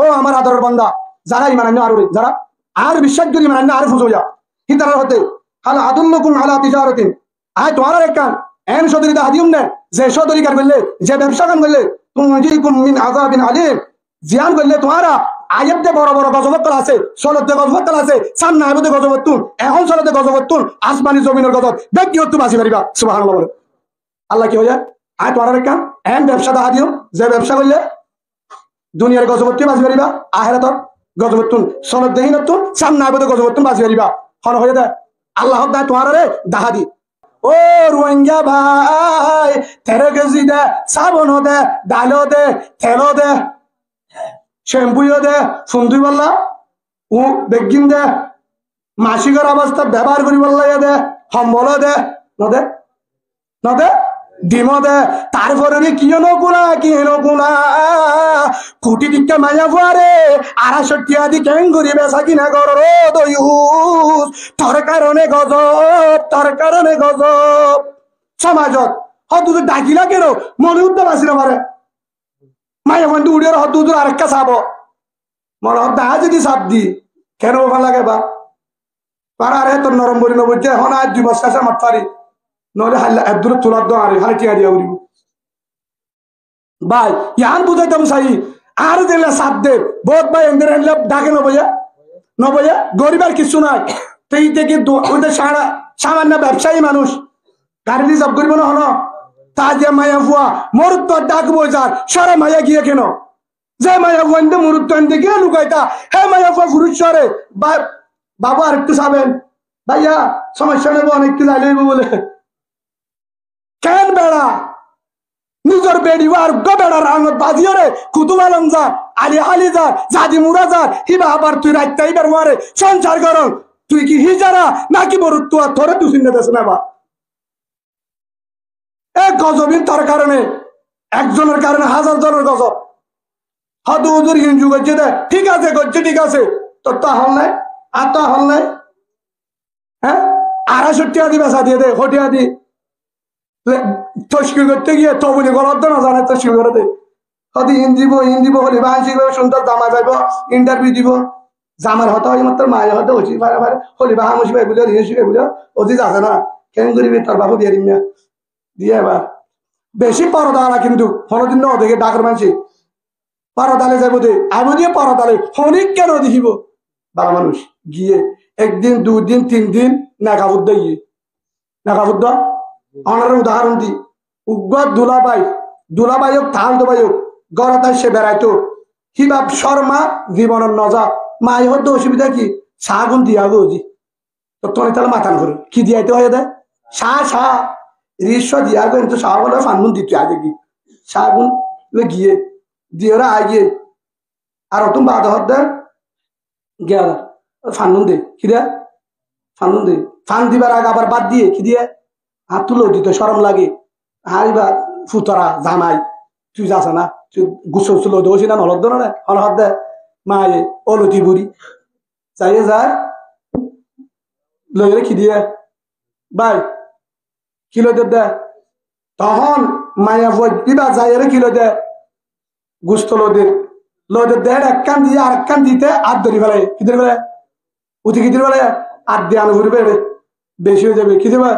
ও আমার আদরের বান্দা যারা ইমান আন্য আরো যারা আর বিশ্বাস যদি ইমান আন্য আর ফুজোয়া হিতার হতে হালা আদুল্লুকুম আলা তিজারাতিন আয় তোমার একখান এন সদরিতা হাদিউম নে যে সদরিকার করলে যে ব্যবসা কান করলে তুমজিকুম মিন আযাবিন আলিম জিয়ান করলে তোমারা আয়াতে বড় বড় গজবত্তর আছে সলতে গজবত্তর আছে সামনে আইবতে গজবত্তুন এখন সলতে গজবত্তুন আসমানি জমিনের গজব দেখি হতে বাঁচি পারিবা সুবহানাল্লাহ বলে আল্লাহ কি হয়ে আয় তোমার একখান এন ব্যবসা দা হাদিউম যে ব্যবসা করলে দুনিয়ার গজবত্তি বাঁচি পারিবা আখিরাতর গজবত্তুন সনদ দেহিনতুন সামনে আইবতে গজবত্তুন বাঁচি পারিবা হন হয়ে দে আল্লাহ দা তোমার রে দাহাদি ও রোহিঙ্গা ভাই 13 কেজি দে সাবন দে ডালো দে তেল দে শ্যাম্পুও দে সুন্দর বললা ও বেগিন দে মাসিকের অবস্থা ব্যবহার করি বললা দে সম্বল দে নদে নদে ডিম দে তারপরে কি নকুনা কুটি টিকা মায়া ফুয়ারে 250 টাকা দি কেন করি বেচা কিনা কর দয়ুস তোর কারণে গজব সমাজত হতু ডাকিলা কেন মনে উদ্যম আসিল মারে মায়া বন্ধু উড়িয়ে হতু আরেকটা চাব মনে হত্যা যদি চাপ দি কেন ভাল লাগে বা পারে তোর নরম বলি নবুঝে এখন আজ 2 বছর কাছে মাত পারি নহলে হাল্লা একদূর তোলার দো আরে হালে টিয়া দিয়া উড়িব ভাই ইয়ান বুঝাইতাম চাই আর দিলে চাপ দে বহুত ভাই এমদের আনলে ডাকে নবইয়া গরিবের কিছু নাই তুই দেখি ওদের সামান্য ব্যবসায়ী মানুষ গাড়ি রিজার্ভ করিব না হন তা দিয়ে মায়া ফুয়া মরুত্ব ডাকবো যার সারা মায়া গিয়ে কেন যে মায়া ফুয়ানতে মরুত্ব আনতে গিয়ে লুকাইতা হে মায়া ফুয়া ফুরুষ সরে বাবু আর একটু চাবেন ভাইয়া সমস্যা নেবো অনেক কিছু আইলেব বলে কেন বেড়া নিজের বেড়ি আর বেড়ার আঙত বাজিও রে কুতুব আলম যা আলি হালি যা জাদি মুরা যা হিবা আবার তুই রাইতাই বার মারে সংসার করন তুই কি হিজারা নাকি মরুত্ব আর থরে তুই চিন্তা দেশ না বা এক গজবিন তার কারণে একজনের কারণে 1000 জনের গজব হয়তো হুজুর হিন্দু করছে দে ঠিক আছে করছে ঠিক আছে তোর তো হল নাই আর তো হল নাই হ্যাঁ 250 টাকা দিবে সাথে দে হটিয়া দি তস্কির করতে গিয়ে তবুলি গলার না জানে তস্কির করে দে হয়তো হিন্দি হলি বা শিখবে সুন্দর জামা যাইব ইন্টারভিউ দিব জামার হতে হয় মাত্র মায়ের হতে হচ্ছি ভাড়া হলি বা হামুসি ভাই বুঝে রিয়ে শিখে বুঝে অতি আছে না কেন করিবি তোর বাবু দিয়ে দিন দিয়ে এবার বেশি পরদা না কিন্তু হনদিন ন দেখে ডাকের মানছি পরদালে যাবো দে আমি দিয়ে পরদালে হনিক কেন দেখিব বাবা মানুষ গিয়ে 1 দিন 2 দিন 3 দিন নাকাবুদ্ধ গিয়ে নাকাবুদ্ধ অনার উদাহরণ দি উগ্র দুলাবাই হোক থাল দোবাই হোক গড়াতায় সে বেড়াইতো হিবাব শর্মা জীবনের নজা মাই হতে অসুবিধা কি শাগুন দিয়া গজি তো তোনে তাহলে মাথান করে কি দিয়াইতে হয়ে দেয় শাহ রিস্ব দিয়া গো কিন্তু শাহ বলে ফানুন দিতে আগে কি শাগুন গিয়ে দিয়ে ওরা আগিয়ে আর তুমি বাদ হত দে গিয়া ফানুন দে কি দে ফানুন দে ফান দিবার আগে আবার বাদ দিয়ে কি দিয়ে হাত তুলো দিতে সরম লাগে হারিবা ফুতরা জামাই তুই যাস না তুই গুছো চুলো দোষি না নলদ না হলহদ দে মায়ে অলতি বুড়ি যাইয়ে যায় লইলে কি দিয়ে ভাই কিলো দে তখন মায়া দিবা যাইয়ে কিলো দে গুস্ত লোদের দেড় 1 কান দিয়ে আর 1 কান দিতে আর ধরি ফেলে কি ধরে ফেলে উঠি কি ধরে ফেলে আর দিয়ে আনো ঘুরবে বেশি হয়ে যাবে কি দেবে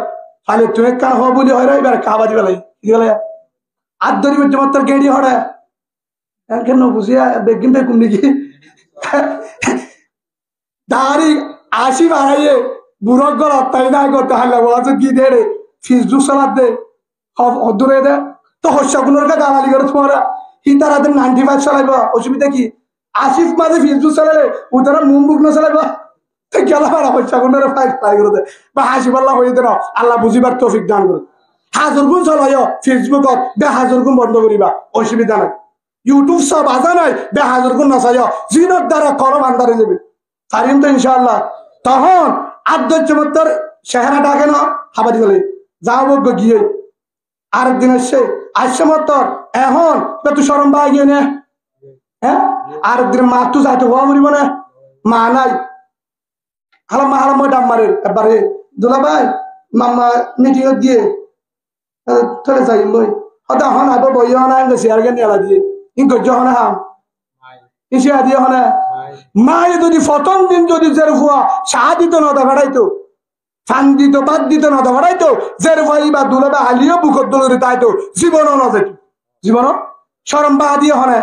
তাহলে তুই কান হওয়া বলি হয় এবার খাওয়া দিবে কি বলে আর ধরি মাত্র গেড়ি হড়ে কেন বুঝিয়া বেগিন বেগুন নাকি দাঁড়ি 80 বাড়াইয়ে বুড়ক গল তাই না করতে হারলে বলছো কি দে রে ফিস জুস সালাদ দে দূরে দে তো হস্যাগুলোর কা গালালি করে তোমারা হিতারা 95 চালাইব অসুবিধা কি 80 মাঝে ফিস জুস চালালে উতারা মুম্বুক না চালাইব গেলা মারা হস্যাগুলোর ফাইল ট্রাই করে দে বা হাসি পাল্লা হয়ে দে না আল্লাহ বুঝিবার তৌফিক দান করে 1000 গুণ চলাই ফেসবুকত 1000 গুণ বন্ধ করিবা অসুবিধা নাই ইউটিউব সব আজা নাই 1000 গুণ নাচাই জিনের দ্বারা কলম আন্দারে যাবে পারিম তো ইনশাআল্লাহ তখন আদ্য চমৎকার চেহারা ডাকে না হাবাদি গেলে যাও গিয়ে আরেকদিন আসছে মতর এখন তুই সরম বা গিয়ে নে হ্যাঁ আরেকদিন মা তুই যাইতে হওয়া মরিব না মা নাই হালাম ডাম মারে এবারে দুলা ভাই মামা মিটিং দিয়ে চলে যাই বই হয়তো হন আবার বই হন গেছি আর নিয়ে দিয়ে ইন গজ্জ হন হাম ইসে আদি হনে মায়ে যদি প্রথম দিন যদি জের ফুয়া সাহা দিত না বেড়াইতো ফান দিত বাদ দিত না বেড়াইতো জের ভাই বা দুলাবা হালিও বুকত দলরে তাইতো জীবনও না যেত জীবন শরম বা আদি হনে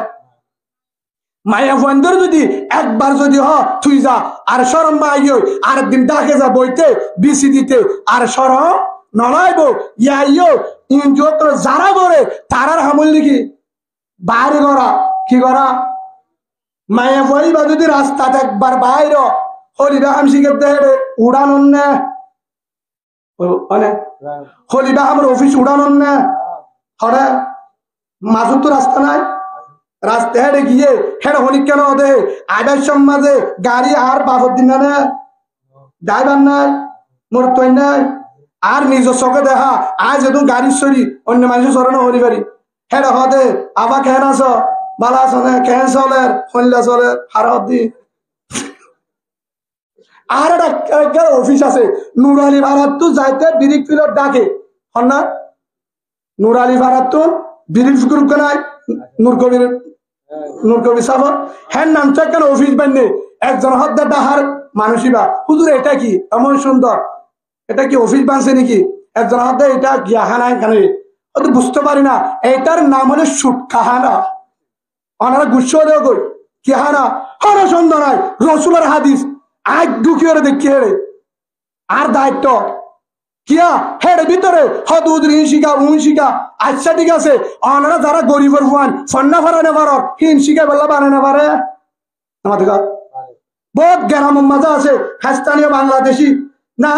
মায়া ফুয়ানদের যদি একবার যদি তুই যা আর শরম বা আইও আরেকদিন ডাকে যা বইতে বিসি দিতে আর শরম নলাইব ইয়াইও ইনজত যারা করে তারার হামল লিখি বাইরে করা কি করা মায়া ফুয়াই বা যদি রাস্তাতে একবার বাইর হলিবা হামসিকে দেহে উড়ান না হলিবা আমার অফিস উড়ান না হরে মাঝুর তো রাস্তা নাই রাস্তা হেঁটে গিয়ে হেঁটে হলিক কেন দে আইবার সমাজে গাড়ি আর বাবর দিন না ড্রাইভার নাই মোর তৈ নাই আর নিজের চোখে দেখা আজ যেহেতু গাড়ির সরি অন্য মানুষের সরে না হরি বাড়ি হেঁটে হদে আবার কেন আস বালা চলে কেন চলে হল্লা চলে হারত দি আর একটা অফিস আছে নুরালি ভাড়াত তো যাইতে বিরিক ফিলত ডাকে হন না নুরালি ভাড়াত তো বিরিক গ্রুপ নাই নুরকবির সাফর হ্যাঁ নামটা কেন অফিস বান্নে একজন হদ্দা ডাহার মানুষই বা হুজুর এটা কি এমন সুন্দর এটা কি অফিস বানছে নাকি একজন হদ্দা এটা গিয়াহানা এখানে তো বুঝতে পারি না এটার নাম হলো সুটকাহানা ওনারা গুচ্ছ দেও কই কি হানা হরে সুন্দর নয় রসুলের হাদিস আজ ঢুকিয়ে দেখি হেরে আর দায়িত্ব কিয়া হেরে ভিতরে হদুদ্রি শিকা শিকা আচ্ছা ঠিক আছে ওনারা যারা গরিবের ফুয়ান সন্না ফারানে পারর হিন শিকা বললা বানানে পারে আমাদের বহুত গ্রাম মাজা আছে স্থানীয় বাংলাদেশি না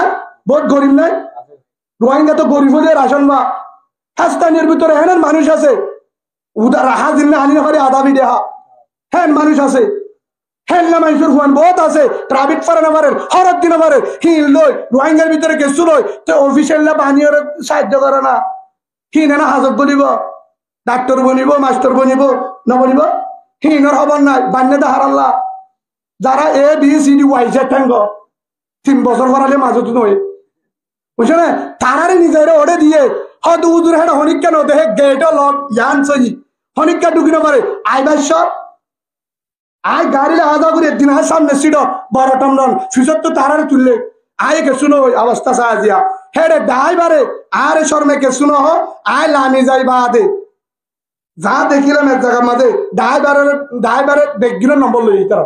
বহুত গরিব নাই রোহিঙ্গা তো গরিব হলে রাশন বা স্থানীয় ভিতরে হেন মানুষ আছে উদার হাজির না আনি না পারে আদাবি দেহা হ্যাঁ মানুষ আছে হেল্লা মানুষের ফুয়ান বহুত আছে ট্রাফিক ফারে না পারে হরক দিনে পারে হিন লই রোহিঙ্গার ভিতরে কেসু লই তো অফিসিয়াল বানিয়ে সাহায্য করে না হিন না হাজত বলিব ডাক্তার বনিব মাস্টার বনিব নবনিব হিনর খবর নাই বান্যে দাহার আল্লাহ যারা A B C D Y Z ঠেঙ্গ 3 বছর করালে মাজত নয় বুঝছো না তারারে নিজের ওড়ে দিয়ে হয়তো উজুর হেঁটে হনিকা ন দেখে গেট লক ইয়ান সজি হনিকা ঢুকি না পারে আইবার সব আয় গাড়ি আদা করে একদিন আয় সামনে ছিল বড় টমরন ফিসর তো তারারে তুললে আয় কে শুনো অবস্থা সাহায্যা হেরে ড্রাইভারে আরে শর্মে কে শুনো আয় লামি যাই বাদে যা দেখিলাম এক জায়গার মাঝে ড্রাইভারের দেখগিল নম্বর লই তারা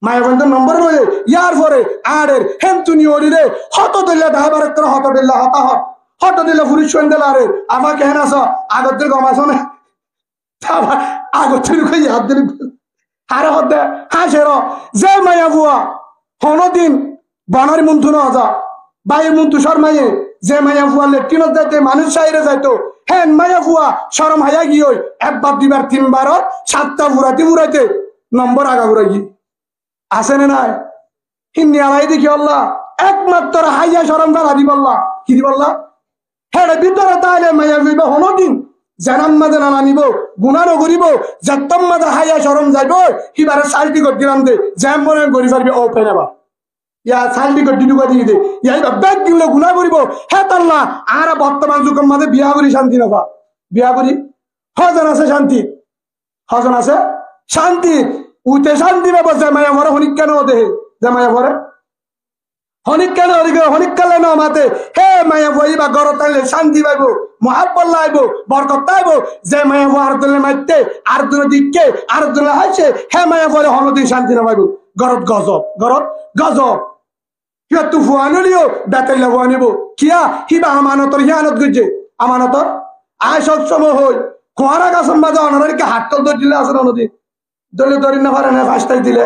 মায়া বন্ধুর নম্বর লই ইয়ার পরে আরের হেন তুনি ওরি রে হত দিলে ড্রাইভারের তোর হত দিলে হতাহত হত দিলে পুলিশ সন্দেল আরে আমাকে হেন আস আগতের গমাস না আগতের হাত দিল হারে হতে হাসের যে মায়া বুয়া হনদিন বনার মুন্থু না যা বাইর মুন্থু শর্মাইয়ে যে মায়া বুয়া লেট্রিনত যাইতে মানুষ সাইরে যাইতো হেন মায়া বুয়া শরম হাইয়া গিয়ে একবার 2বার 3বার 7টা ফুরাইতে নম্বর আগা ফুরাই গিয়ে আসে না নাই হিন্দি আলাই দেখি আল্লাহ একমাত্র হাইয়া শরম ফেলা দি বললা কি দি বললা হেরে ভিতরে তাইলে মায়া বুইবা হনদিন জানাম মাঝে নানা নিব গুণারও করিব যাত্তম মাঝে হাইয়া সরম যাইব কিবারে সালটি করে দিলাম দে জ্যাম মনে করি পারবি ও পেনাবা ইয়া সালটি করে দিলুকা দিয়ে দে ইয়া ব্যাগ দিলে গুণা করিব হে তাল্লা আর বর্তমান যুগের মাঝে বিয়া করি শান্তি নবা বিয়া করি হজন আছে শান্তি হজন আছে শান্তি উঠে শান্তি পাবো যে মায়া ভরে হনিক কেন দেহে যে মায়া ভরে হনিক কেন হনিক কালে না মাতে হে মায়া বইবা গর তাইলে শান্তি পাইব মহাব্বত লাইব বরকত পাইব যে মায়া আর দলে মাইতে আর দলে দিকে আর দলে হাসে হে মায়া বলে হনদিন শান্তি না পাইব গরত গজব কিয়া তু ফুয়ানো লিও বেতাইলা ফুয়ানিব কিয়া হিবা আমানতর হিয়ানত গজে আমানতর আয় সবসময় হই কোয়ারা গাছন বাজা অনারিকে হাতল ধরে দিলে আছে নদী দলে ধরি না পারে না ফাঁসটাই দিলে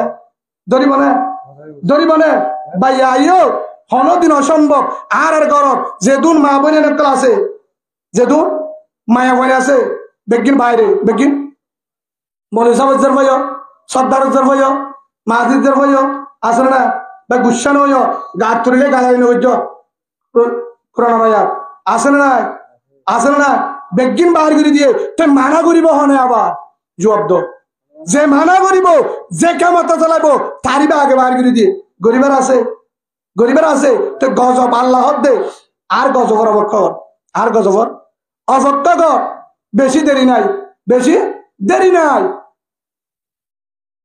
ধরিব না ভাইয়া আইও হনদিন অসম্ভব আর গরম যেদুন মা বোনের একটা আছে যেদুন মায়া বোন আছে বেগিন বাইরে বেগিন মনে সাবজের ভাইও সর্দারের ভাইও মাজিদের ভাইও আসলে না বা গুসা নয় গাছ তুলিলে গালাই নৈজ পুরানো ভাইয়া আসলে না বেগিন বাহির করে দিয়ে তুই মানা করিব হনে আবার জবাব যে মানা করিব যে ক্ষমতা চালাবো তারিবা আগে বাহির করে দিয়ে গরিবের আছে তো গজব আল্লাহ দে আর গজবর অবক্ষর আর গজবর অভক্ত কর বেশি দেরি নাই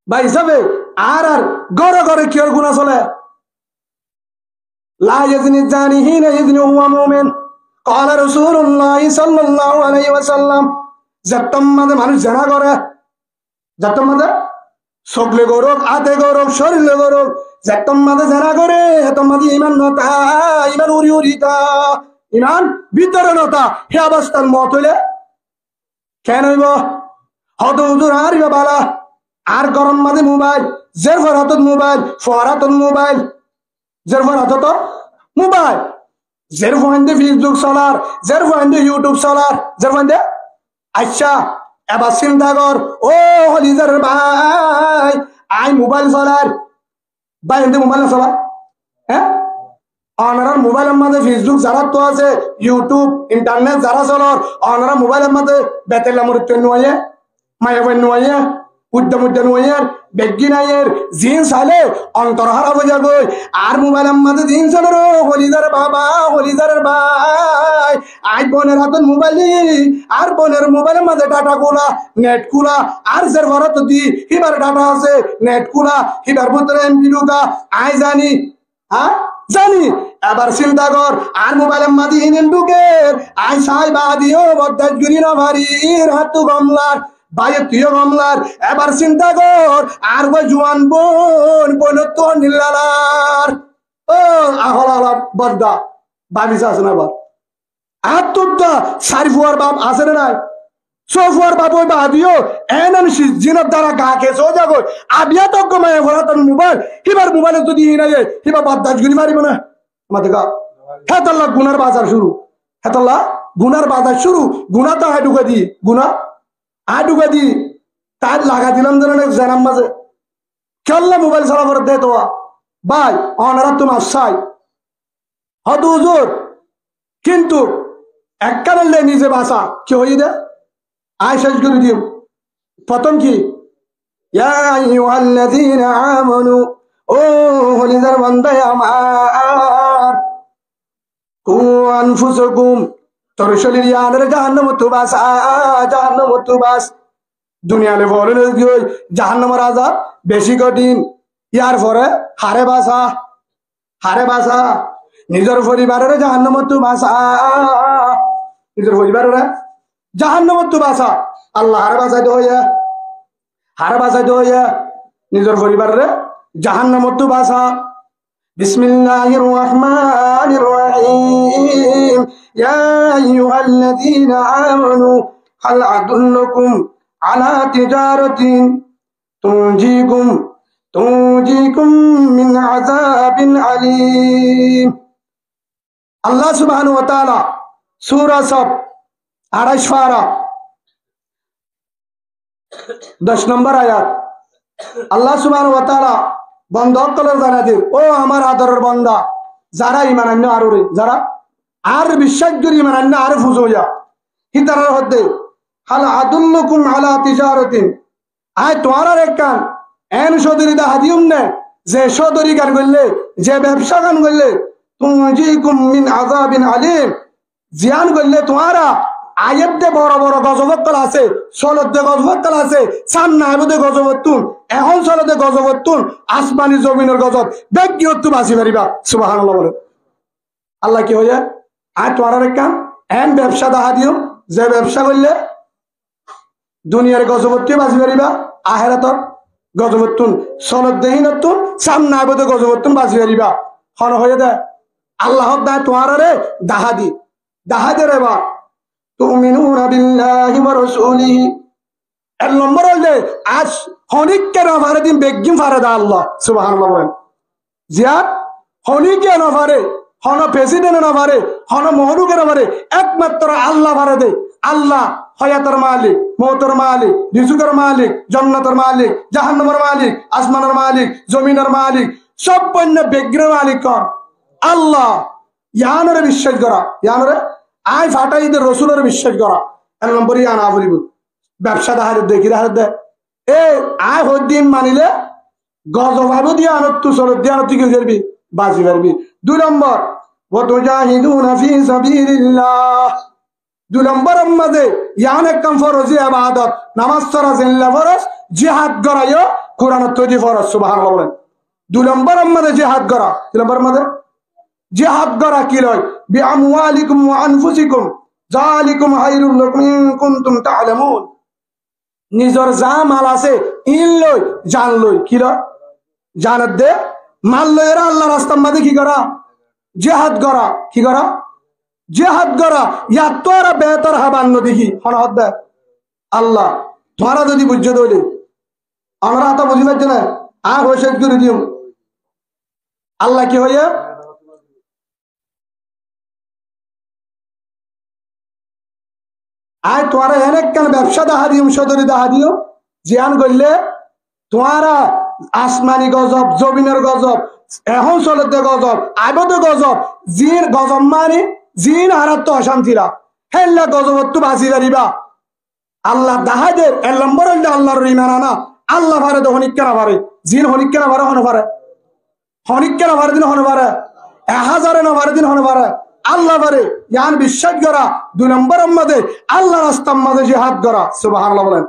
বা হিসাবে আর ঘরে ঘরে কি আর গুনাহ চলে লা ইয়াজনি জানি হিনা ইয়াজনি হুয়া মুমিন ক্বালা রাসূলুল্লাহ সাল্লাল্লাহু আলাইহি ওয়াসাল্লাম যতম মাঝে মানুষ জানা করে যতম মাঝে সকলে গৌরব আতে গৌরব শরীরে গৌরব যতম মাঝে জানা করে এতম মাঝে ঈমান নতা ঈমান উরি উরিতা ঈমান ভিতরে নতা হে অবস্থার মত হইলে কেন হইব হদ হুজুর আর বালা আর গরম মাঝে মোবাইল জের ফরাতত মোবাইল ফরাতত মোবাইল জের ফরাতত মোবাইল জের ফোনে ফেসবুক চলার জের ফোনে ইউটিউব চলার জের ফোনে আচ্ছা এবার চিন্তা কর ও হলিজার ভাই আই মোবাইল চলার ভাই এমনি মোবাইল চলা হ্যাঁ অনারার মোবাইলের মধ্যে ফেসবুক যারা তো আছে ইউটিউব ইন্টারনেট যারা চলার অনারা মোবাইলের মধ্যে বেতেলামর নুয়ে মায়াবেন নুয়ে উদ্যম উদ্যান বেগি নাইয়ের জিন্স আলে অন্তর হারাবো যাবো আর মোবাইলের মধ্যে জিন্স আলো হলিদার বাবা হলিদারের ভাই আই বোনের হাতে মোবাইল আর বোনের মোবাইলের মধ্যে ডাটা খোলা নেট খোলা আর যার ঘরত দি হিবার ডাটা আছে নেট খোলা হিবার ভিতরে এমপি ঢুকা আই জানি হ্যাঁ জানি এবার চিন্তা কর আর মোবাইলের মধ্যে ইনেন ঢুকের আই সাই বাদিও বদাজ গুরি না ভারির হাতু গমলার ভাইয়ের তুইও গমলার এবার চিন্তা কর আর ওই জোয়ান বোন বোন তো নীলালার ও আহলা বদ্দা ভাবিস আছে না এবার আর তোর দা সারিফুয়ার বাপ আছে না নাই সোফুয়ার বাপ ওই বাদিও এনন জিনের দ্বারা গা খেয়েছে ও যাগো আবিয়া তো কমায় ঘোরা তোর মোবাইল হিবার মোবাইলে যদি হিনা যায় হিবার বদাজ গুলি মারিব না আমাদের গা হেতাল্লা গুনার বাজার শুরু হেতাল্লা গুনার বাজার শুরু গুনা তো হাই ঢুকে দি গুনা আডুকা দি তার লাগা দিলাম জানাম মাঝে খেললে মোবাইল চালা করে দে তো ভাই অনারা তোমার চাই হত হুজুর কিন্তু এক কারণে নিজে বাসা কি হয়ে দে আয় শেষ করে দিও প্রথম কি ইয়া আইয়ুহাল্লাযীনা আমানু ও হলিদার বান্দা আমার কু আনফুসাকুম তোর শরীর ইয়ানের জাহান্নাম তো বাস জাহান্নাম তো বাস দুনিয়ালে বলেন জাহান্নামের আযাব বেশি কঠিন ইয়ার পরে হারে বাসা নিজের পরিবারের জাহান্নাম তো বাসা নিজের পরিবারের জাহান্নাম তো বাসা আল্লাহ হারে বাসাইতে হইয়া নিজের পরিবারের জাহান্নাম তো বাসা বিসমিল্লাহির রহমানির রহিম ইয়া আইয়ুহাল্লাযীনা আমানু হাল আদুল্লুকুম আলা তিজারাতিন তুনজিকুম মিন আযাবিন আলীম আল্লাহ সুবহানাহু ওয়া তাআলা সূরা সফ 28 পারা 10 নম্বর আয়াত আল্লাহ সুবহানাহু ওয়া তাআলা বন্ধক কলার জানাদির ও আমার আদরের বান্দা যারা ঈমান আনলো আররে যারা আর বিশ্বাস করি ঈমান আনলো আর ফুজোয়া হিতারার হতে হাল আদুল্লুকুম আলা তিজারাতিন আয় তোমার এক কান এন সদরিদা হাদিউম নে যে সদরি গান করলে যে ব্যবসা গান করলে তুনজিকুম মিন আযাবিন আলীম জিয়ান করলে তোমারা আয়েবদে বড় বড় গজবত্তল আছে সলদে গজবত্তল আছে সান্নাইবদে গজবত্তুন এখন সলদে গজবত্তুন আসমানি জমিনের গজব বেগিয়ত্তু বাসি পারিবা সুবহানাল্লাহ বলে আল্লাহ কি হয়ে আয় তোমার এক কান এন ব্যবসা দেখা দিও যে ব্যবসা করলে দুনিয়ার গজবত্তু বাসি পারিবা আখিরাতর গজবত্তুন সনদ দেহিনতুন সামনাইবদে গজবত্তুন বাসি পারিবা হন হয়ে দে আল্লাহ দায় তোমার রে দাহা দে রে বা তুমিনুনা বিল্লাহি ওয়া রাসূলিহি এর নম্বর হইলে আজ হনিককে না পারে দিন বেগিম পারে দা আল্লাহ সুবহানাল্লাহ বলেন জিয়াদ হনিকে না পারে হন প্রেসিডেন্ট না পারে হন মহলুকে না পারে একমাত্র আল্লাহ পারে দে আল্লাহ হয়াতের মালিক মৌতের মালিক রিজুকের মালিক জান্নাতের মালিক জাহান্নামের মালিক আসমানের মালিক জমিনের মালিক সব পণ্য বেগ্রের মালিক কর আল্লাহ ইয়ানরে বিশ্বাস করা ইয়ানরে আয় ফাটাইদের রসুলের বিশ্বাস করা এক নম্বর ইয়া না বলিব ব্যবসা দেখার দেখি দেখার দে এ আয় হদ্দিন মানিলে গজবাবু দিয়ে আনত তু চলত দিয়ে আনত কি করবি বাঁচি পারবি 2 নম্বর ওয়াতুজাহিদুনা ফি সাবিলিল্লাহ 2 নম্বরের মধ্যে ইয়ান এক কাম ফরজ ইবাদত নামাজ পড়া জিল্লা ফরজ জিহাদ করাইও কোরআন তৈরি ফরজ সুবহানাল্লাহ বলেন। 2 নম্বর আমাদের জিহাদ করা, 3 নম্বর আমাদের জিহাদ করা কি লয় বিআমওয়ালিকুম ওয়া আনফুসিকুম যালিকুম খায়রুল লাকুম ইন কুনতুম তা'লামুন। নিজর যা মাল আছে ইন লই জান লই কি লয় জানত দে মাল লই এরা আল্লাহর রাস্তার মধ্যে কি করা জিহাদ করা কি করা জিহাদ করা ইয়া তোরা বেহতর হবান দেখি হনহদ দে আল্লাহ তোরা যদি বুঝে দইলে আমরা তো বুঝি পাচ্ছি না আর হইছে করে দিও আল্লাহ কি হইয়া আয় তোরা এনে কেন ব্যবসা দেখা দিও সদরি দেখা দিও জিয়ান করলে তোরা আসমানি গজব জমিনের গজব এখন চলতে গজব আইবতে গজব জিন গজব মানে জিন হারাত তো অশান্তিরা হেল্লা গজবত তো বাঁচি দাঁড়িবা আল্লাহ দাহাদের 1 নম্বর হইলে আল্লাহর ইমান আনা আল্লাহ পারে তো হনিক কেনা পারে জিন হনিক কেনা পারে হন পারে হনিক কেনা পারে দিন হন পারে 1000 না পারে দিন হন পারে আল্লাহ পারে ইয়ান বিশ্বাস করা 2 নম্বর আমাদের আল্লাহ রাস্তার মধ্যে জিহাদ করা সুবহানাল্লাহ বলেন।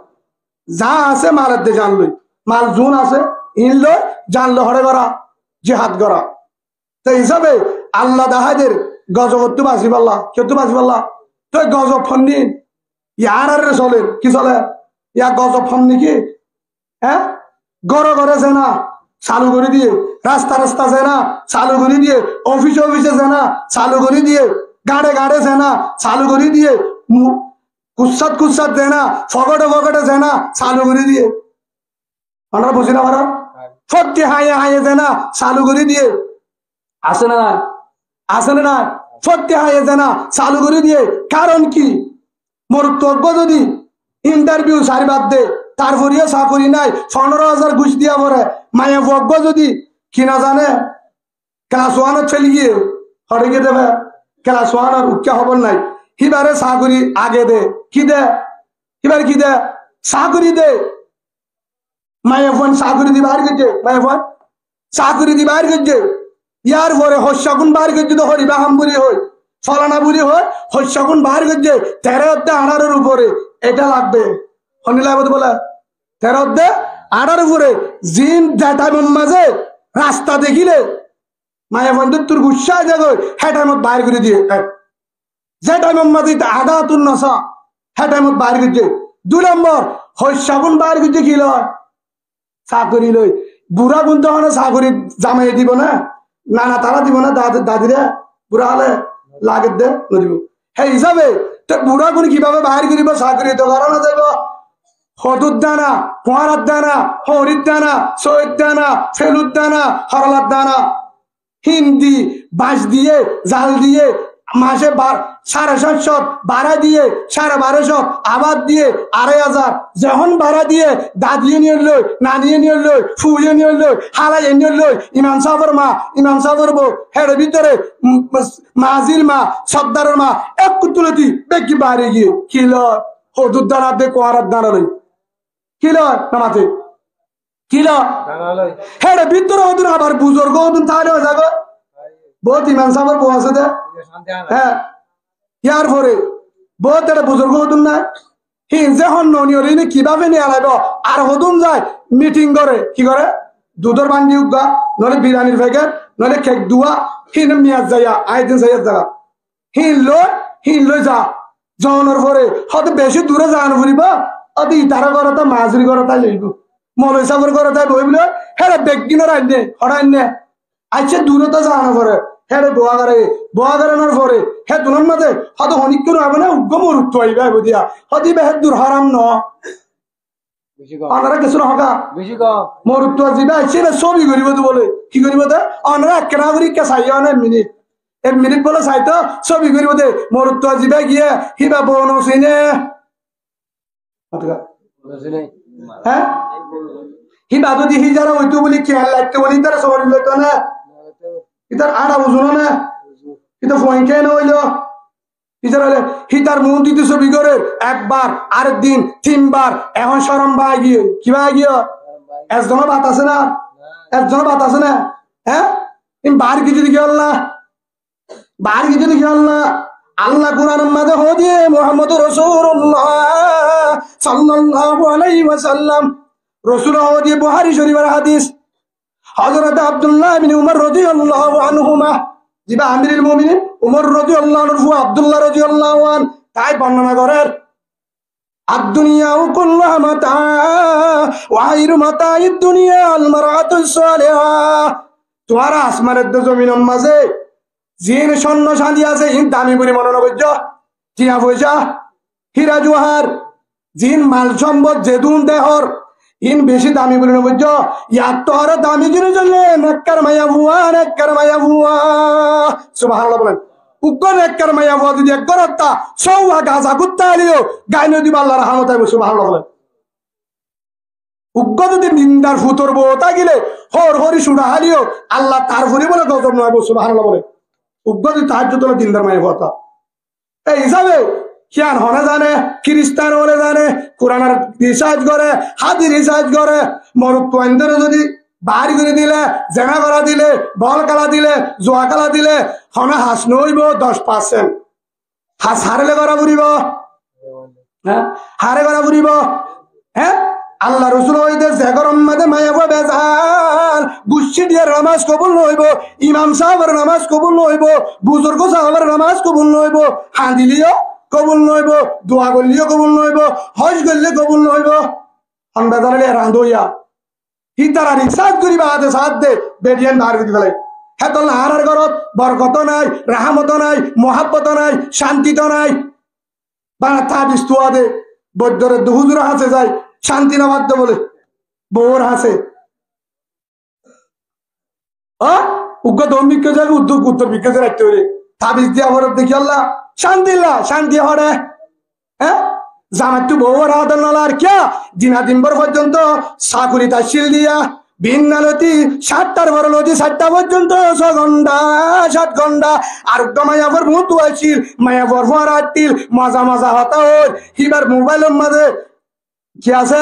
যা আছে মালের দে জানলই মাল জুন আছে ইনলো জানলো হরে করা জিহাদ করা তো হিসাবে আল্লাহ দাহাদের গজব তো বাঁচি পাল্লা কেউ তো বাঁচি পাল্লা তো গজব ফন্নি ইয়ার আর চলে কি চলে ইয়া গজব ফন্নি কি হ্যাঁ ঘরে ঘরে যে না চালু করে দিয়ে রাস্তা রাস্তা যে না চালু করে দিয়ে অফিসে অফিসে যে না চালু করে দিয়ে গাড়ে গাড়ে যে না চালু করে দিয়ে কুৎসাত কুৎসাত যে না ফগটে ফগটে যে না চালু করে দিয়ে আমরা বুঝি না আমরা ফটকে হাইয়ে হাইয়ে যে না চালু করে দিয়ে আসে না আসে না ফটকে হাইয়ে যে না চালু করে দিয়ে কারণ কি মোর তজ্ঞ যদি ইন্টারভিউ সারিবাদ দে তারপরেও চাকরি নাই 15,000 ঘুষ দিয়া পরে মায়ে বজ্ঞ যদি কিনা জানে ক্লাস 1 চলে গিয়ে হরে গিয়ে দেবে ক্লাস 1 আর উচ্চ খবর নাই হিবারে চাকরি আগে দে কি দে হিবার কি দে চাকরি দে মায়ে ফোন চাকরি দি বার গেছে মায়ে ফোন চাকরি দি বার গেছে ইয়ার পরে হস্যাগুন বার গেছে তো হরিবা হামবুরি হয় ফলানা বুড়ি হয় হস্যাগুন বার গেছে 13-18 উপরে এটা লাগবে হনি লাগবে বলে 13-18 উপরে জিন যেটা মাঝে রাস্তা দেখিলে মায়ে ফোন তোর গুসা যাবে হ্যাঁ টাইমত বার করে দিয়ে যে টাইমের মাঝে আধা তুর নশা হ্যাঁ টাইমত বার গেছে 2 নম্বর হস্যাগুন বার গেছে কি লয় চাকরি লই বুড়া গুণ তো চাকরি জামাই দিব না নানা তারা দিব না দাদিরা বুড়া হলে লাগে দে নদিব সেই হিসাবে তো বুড়া গুণ কিভাবে বাহির করিব চাকরি তো কারণ যাব হদুর দানা কুয়ারার দানা হরির দানা সৈয়দ দানা ফেলুর দানা হরলার দানা হিন্দি বাঁশ দিয়ে জাল দিয়ে মাসে 750 ভাড়া দিয়ে 1250 আবার দিয়ে 2500 যখন ভাড়া দিয়ে দাদিয়ে নিয়ে লই নানিয়ে নিয়ে লই ফুয়ে নিয়ে লই হালাইয়ে নিয়ে লই ইমাম সাহেবের বউ হের ভিতরে মাজির মা সর্দারের মা এক কুতুলতি বেগি বাইরে গিয়ে কি লয় হদুর দানা দে কোয়ারার দানা লই কি লয় নামাতে কি লয় হের ভিতরে হদুর আবার বুজুর্গ হদুন তাহলে হয়ে যাবে বহুত ইমাম সাহেবের বউ আছে দে হ্যাঁ ইয়ার পরে বহুত একটা বুজুর্গ হতুন না হিংসে হন ননিয়রি কিভাবে নিয়ে আলাইব আর হতুন যায় মিটিং করে কি করে দুধর বান্ডি উগা নলে বিরিয়ানির প্যাকেট নলে কেক দুয়া হিন মিয়াজ যাইয়া আইদিন যাইয়া জায়গা হিন লই যা যাওয়ানোর পরে হয়তো বেশি দূরে যাওয়ানো ফুরিব অত ইতারা করতা মাঝুরি করতা লইব মলই সাগর করতা বইবলে হ্যাঁ বেগিনের আইনে হরাইনে আচ্ছা দূরে তো যাওয়ানো পরে হ্যাঁ বোয়া গারানোর পরে হ্যাঁ দুনার মাঝে হয়তো অনেক কোনো হবে না উগ্র মরুত্ব আইবে দিয়া হয়তো বে দূর হারাম ন আপনারা কিছু নহকা মরুত্ব যাবে আইসে ছবি করিব তো বলে কি করিব তো আপনারা কেনা করি কে চাই না 1 মিনিট বলে চাইতো ছবি করিব দে মরুত্ব যাবে গিয়ে হিবা বন চিনে হ্যাঁ হিবা যদি হি যারা হইতো বলি খেয়াল লাগতো বলি তারা সবার লইতো না ইতার আড়া বুঝুনো না এটা ফোন কেন হইলো ইতার হলে হিতার মন দিতে ছবি করে 1 বার আরেকদিন 3 বার এখন শরম বাই গিয়ে কি বাই গিয়ে একজন বাত আছে না হ্যাঁ বার কিছু দিকে না বার কিছু দিকে না আল্লাহ কোরআনের মধ্যে হদিয়ে মুহাম্মদুর রাসূলুল্লাহ সাল্লাল্লাহু আলাইহি ওয়াসাল্লাম রসুল দিয়ে বুখারী শরীফের হাদিস হযরত আব্দুল্লাহ ইবনে উমর রাদিয়াল্লাহু আনহুমা যিবা আমিরুল মুমিনিন উমর রাদিয়াল্লাহু আনহু আব্দুল্লাহ রাদিয়াল্লাহু আন তাই বর্ণনা করেন الدنيا كلها متاع وخير متاع الدنيا المرأة الصالحة তোমারা আসমানের জমিনের মাঝে জিন স্বর্ণ শান্তি আছে ইন দামি বলে মনে করছ টিয়া পয়সা হীরা জোহার জিন মাল সম্পদ যেদুন দেহর ইন বেশি দামি বলে বুঝছ ইয়ার তো আরো দামি জিনিস হলে নেককার মায়া ভুয়া সুবহানাল্লাহ বলেন উগ্র নেককার মায়া ভুয়া যদি একবার হত্যা সৌয়া গাছা কুত্তা আলিও গাই নদী আল্লাহর রহমত আইব সুবহানাল্লাহ বলেন উগ্র যদি নিন্দার ফুতর বোতা গেলে হর হরি সুড়া হারিও আল্লাহ তার ফুরি বলে গজব নয় সুবহানাল্লাহ বলেন উগ্র যদি তাহাজ্জুদ হলো দিনদার মায়া ভুয়া এই হিসাবে কিয়ান হনে জানে খ্রিস্টান হলে জানে কোরআনের রিসার্চ করে হাদিস রিসার্চ করে মরুক পয়েন্টের যদি বাড়ি করে দিলে জেনা করা দিলে বল খেলা দিলে জোয়া খেলা দিলে হনে হাস নইব 10% হাস হারলে করা ফুরিব হ্যাঁ হারে করা ফুরিব হ্যাঁ আল্লাহ রসুল হইতে যে গরম মাঝে মায়াবো বেজাল গুচ্ছি দিয়ে নামাজ কবুল নইব ইমাম সাহেবের নামাজ কবুল নইব বুজুর্গ সাহেবের নামাজ কবুল নইব হাঁদিলিও কবুল নইব দোয়া করলিও কবুল নইব হজ করলে কবুল নইব হন বেজালে রাঁধইয়া হি তারা রিসার্চ করিবা হাতে সাথ দে বেডিয়ান বার করে ফেলে হ্যাঁ তো আর ঘরত বরকত নাই রাহমত নাই মহাব্বত নাই শান্তি তো নাই বা তাবিজ তোয়া দে বৈদ্যরের হুজুর হাসে যায় শান্তি না বাধ্য বলে বউর হাসে উগ্র দম বিজ্ঞ যাবে উত্তর বিজ্ঞ রাখতে পারে তাবিজ দিয়া ভরত দেখি আল্লাহ শান্তি হরে হ্যাঁ জামাতু বউর আদর নলা আর কিয়া দিনা দিনভর পর্যন্ত চাকুরি তাশিল দিয়া ভিন্নালতি 7টার বড়লতি 7টা পর্যন্ত 6 ঘন্টা 7 ঘন্টা আর মায়াবর মুতু আসিল মায়াবর হওয়ার আটটিল মজা হতা ওর হিবার মোবাইলের মাঝে কি আছে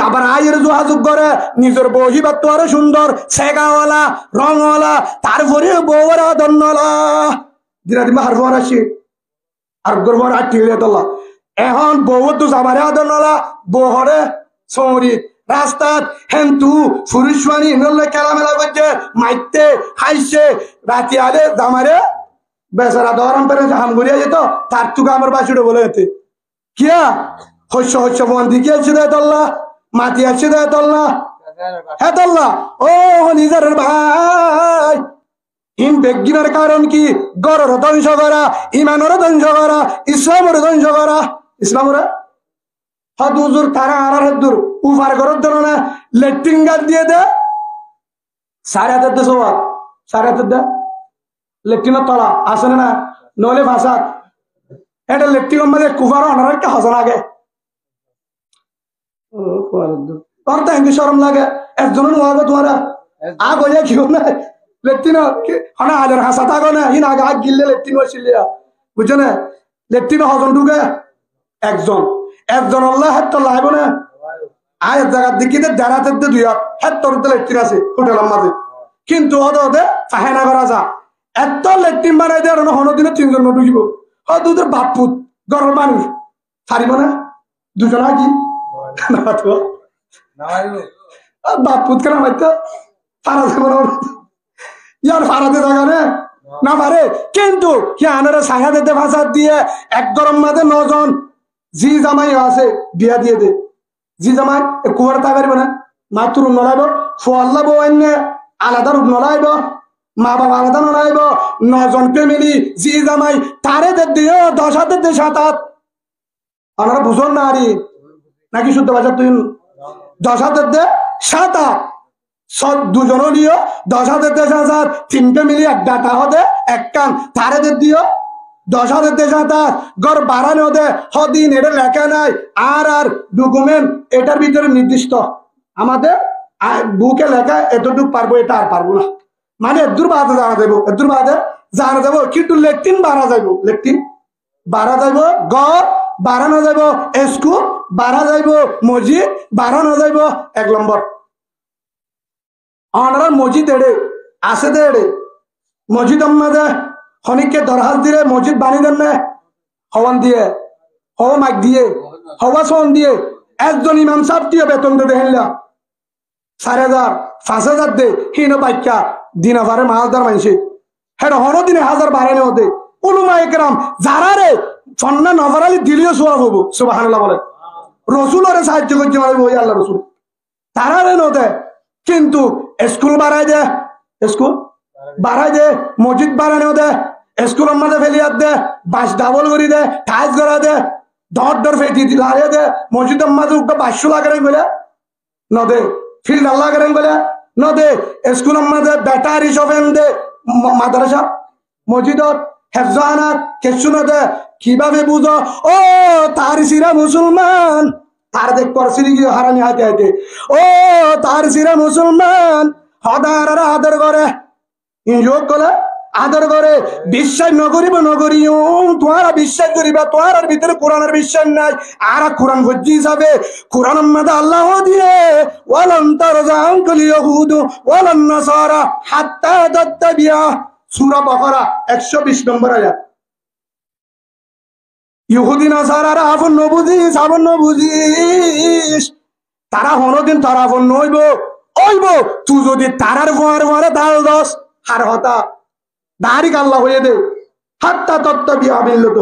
আবার আয়ের যোগাযোগ করে নিজের বউ হিবার তো আরো সুন্দর সেগাওয়ালা রংওয়ালা তারপরে বউর আদর নলা দিনা দিন হার হওয়ার আসি আর গর্বর আটটিল তোলা এখন বউ তো যাবারে আদর নলা বহরে সৌরি রাস্তাত হেন্তু ফুরুষবাণী নলে খেলামেলা করছে মাইতে খাইছে রাতি আলে জামারে বেচারা দরম পেরে হাম ঘুরিয়া যেত তার তুকে আমার বাসুড়ে বলে যেতে কিয়া শস্য বন্দি কি আছে দেয় তল্লা মাটি আছে দেয় তল্লা হ্যাঁ তল্লা ও নিজের ভাই ইন বেগিনার কারণ কি গরর ধ্বংস করা ইমানের ধ্বংস করা ইসলামের ধ্বংস করা ইসলামের হদুজুর তারা আর হাদুর উফার করার জন্য না লেট্রিন গাছ দিয়ে দে 5.5 দে সবাই 5.5 দে লেট্রিনের তলা আসে না নলে ভাষা এটা লেট্রিনের মাঝে কুফার অনার একটা হসন আগে তোর তো এমনি সরম লাগে একজন নোয়াবো তোমার আগ হইয়া কি না লেট্রিন হনা হাজার হাসা থাকো না হিন আগে আগ গিললে লেট্রিন হয়েছিল বুঝছো না লেট্রিন হজন ঢুকে একজন আল্লাহ হাত তো লাইব না আয় জায়গার দিকে দেড়াতে দুই হাত তোর লেট্রিন আছে হোটেলের মাঝে কিন্তু ওদের ফাহেনা করা যা এত লেট্রিন বানাই দেয় হনদিনে 3 জন ঢুকিব দুধের বাপুত গরম মানুষ ছাড়িব না দুজন কি বাপুত কেন মাইতো পারা যাবো ইয়ার ফারাতে জায়গা না পারে কিন্তু আনারা ছায়া দিতে ভাষা দিয়ে এক গরম মাঝে 9 জন জি জামাই আছে বিয়া দিয়ে দে জি জামাই কুয়ার তা পারবে না মাতুর নলাইব ফোয়াল্লা বউ আইনে আলাদা রূপ নলাইব মা বাবা আলাদা নলাইব 9 জন ফ্যামিলি জি জামাই তারে দিও 10 হাতে 7 হাত আনারা বুঝন না আরি নাকি শুদ্ধ ভাষা তুই 10 হাতে 7 হাত সব দুজন নিও 10 হাতে 7 হাত 3 ফ্যামিলি এক ডাটা হতে এক কান তারে দিও 10 হাতে 7 হাত গড় বাড়ানো দে হদিন এটা লেখা নাই আর ডকুমেন্ট এটার ভিতরে নির্দিষ্ট আমাদের বুকে লেখা এতটুকু পারবো এটা আর পারবো না মানে এদুর বাদে জানা যাবো কিন্তু লেট্রিন বাড়া যাইব লেট্রিন বাড়া যাইব গড় বাড়ানো যাইব স্কুল বাড়া যাইব মসজিদ বাড়ানো যাইব 1 নম্বর অনারা মসজিদ এড়ে আসে দে এড়ে মসজিদ মাঝে খনিককে দরখাস্ত দিলে মসজিদ বানিয়ে দেন না হওয়ান দিয়ে হওয়া মাইক দিয়ে হওয়া সন দিয়ে একজন ইমাম সাহেব দিয়ে বেতন দেবে হেললা 4,000 5,000 দে হিন বাইকা দিনা পারে মালদার মানুষে হ্যাঁ হনো দিনে 1,000 বাড়ানো হতে উলুমা একরাম যারা রে সন্না নজরালি দিলেও সোয়াব হবো সুবহানাল্লাহ বলে রসুলের সাহায্য করছে মানে ওই আল্লাহ রসুল তারা রে নদে কিন্তু স্কুল বাড়াই দে স্কুল বাড়াই দে মসজিদ বাড়ানো দে স্কুলের মাঝে ফেলিয়ার দে বাস ডাবল করি দে টাইজ করা দে দর ফেটি লাগিয়ে দে মসজিদের মাঝে উঠবে 500 লাগারেন বলে নদে ফিল্ড আল্লাহ করেন বলে নদে স্কুলের মাঝে ব্যাটারি সবেন দে মাদ্রাসা মসজিদত হেফজানাত কিছু নদে কিভাবে বুঝো ও তার সিরা মুসলমান তার দেখ করছিলি কি হারানি হাতে হাতে ও তার সিরা মুসলমান হদার আদর করে ইনজোক করে আদর করে বিশ্বাস নকরিব নকরিও তোমারা বিশ্বাস করিবা তোমার ভিতরে কোরআনের বিশ্বাস নাই আর কোরআন ভজ্জি হিসাবে কোরআন মধ্যে আল্লাহ দিয়ে ওয়ালান তারজাআনকাল ইয়াহুদ ওয়ালান নাসারা হাত্তা তাত্তাবিয়া সূরা বাকারা 120 নম্বর আয়াত ইহুদি নাসারারা আপন নবুজিস তারা হনদিন তারা আপন নইব তুই যদি তারার ফোয়ারে দাল দস হার হতা দাড়ি আল্লাহ হয়ে দে হাত্তা তত্ত্ব বিয়া বিল্লত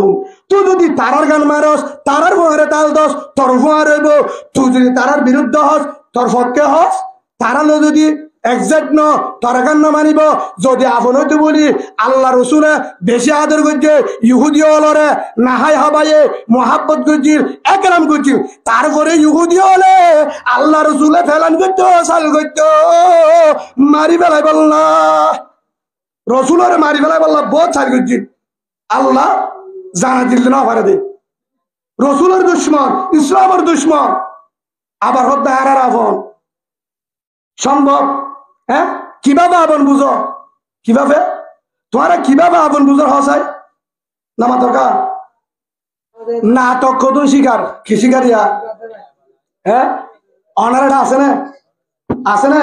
তুই যদি তারার গান মারস তারার ফোয়ারে তাল দস তোর ফোয়ার হইব তুই যদি তারার বিরুদ্ধে হস তোর পক্ষে হস তারা যদি একজাক্ট ন তোর গান না মানিব যদি আপন হইতে বলি আল্লাহ রসুলে বেশি আদর করছে ইহুদি হলরে নাহাই হাবাইয়ে মোহাব্বত করছিল একরাম করছিল তারপরে ইহুদি হলে আল্লাহ রসুলে ফেলান করতো সাল করতো মারি ফেলাই বললা রসুলের মারি ফেলাই বললা বহুত সাল করছিল আল্লাহ জানা দিল না পারে দে রসুলের দুশ্মন ইসলামের দুশ্মন আবার হত্যা হারার আপন সম্ভব হ্যাঁ কিভাবে আপন বুঝো কিভাবে তোমারা কিভাবে আপন বুঝো হসাই নামা দরকার নাটক কত শিকার কি শিকারিয়া হ্যাঁ অনারেটা আছে না